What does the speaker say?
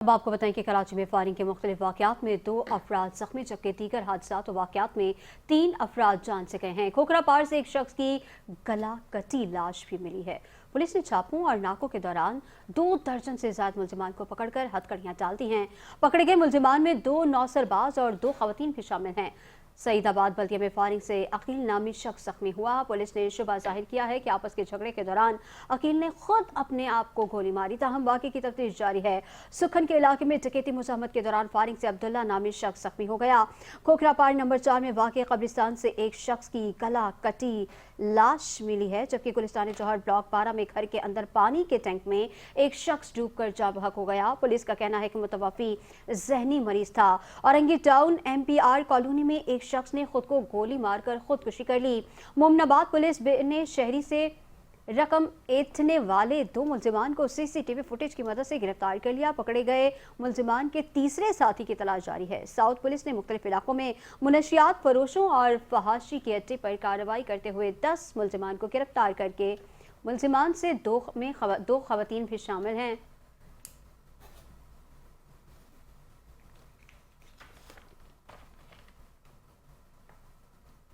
अब आपको बताएं कि कराची में फायरिंग के मुख्तलिफ वाक़यात में 2 अफराद जख्मी जबकि दीगर हादसात और वाक़यात में 3 अफराद जान से गए हैं। खोखरा पार से एक शख्स की गला कटी लाश भी मिली है। पुलिस ने छापों और नाकों के दौरान 2 दर्जन से ज्यादा मुलजिमान को पकड़कर हथकड़ियां डाल दी हैं। पकड़े गए मुलजिमान में 2 नौसरबाज और 2 खवातीन भी शामिल हैं। सईदाबाद बल्दिया में फायरिंग से अकील नामी शख्स जख्मी हुआ। पुलिस ने शुबा जाहिर किया है कि आपस के झगड़े के दौरान अकील ने खुद अपने आप को गोली मारी। ताहम वाक़े की तफ्तीश जारी है। सुखन के इलाके में डकैती मुज़ाहमत के दौरान फायरिंग से अब्दुल्ला नामी शख्स जख्मी हो गया। खोखरा पार नंबर 4 में वाक़े कब्रिस्तान से एक शख्स की गला कटी लाश मिली है, जबकि गुलिस्तान जौहर ब्लॉक 12 में घर के अंदर पानी के टैंक में एक शख्स डूबकर जाँ बहक हो गया। पुलिस का कहना है कि मुतवफ़ी जहनी मरीज था। औरंगी टाउन MPR कॉलोनी में एक शख्स ने खुद को गोली मारकर खुदकुशी कर ली। मोमनाबाद पुलिस ने शहरी से रकम ऐंठने वाले 2 मुलजिमान को CCTV फुटेज की मदद से गिरफ्तार कर लिया। पकड़े गए मुलजिमान के तीसरे साथी की तलाश जारी है। साउथ पुलिस ने मुख्तलिफ इलाकों में मुनशियात फरोशों और फहाशी के अड्डे पर कार्रवाई करते हुए 10 मुलजिमान को गिरफ्तार करके मुलजिमान से 2 खवातीन भी शामिल हैं।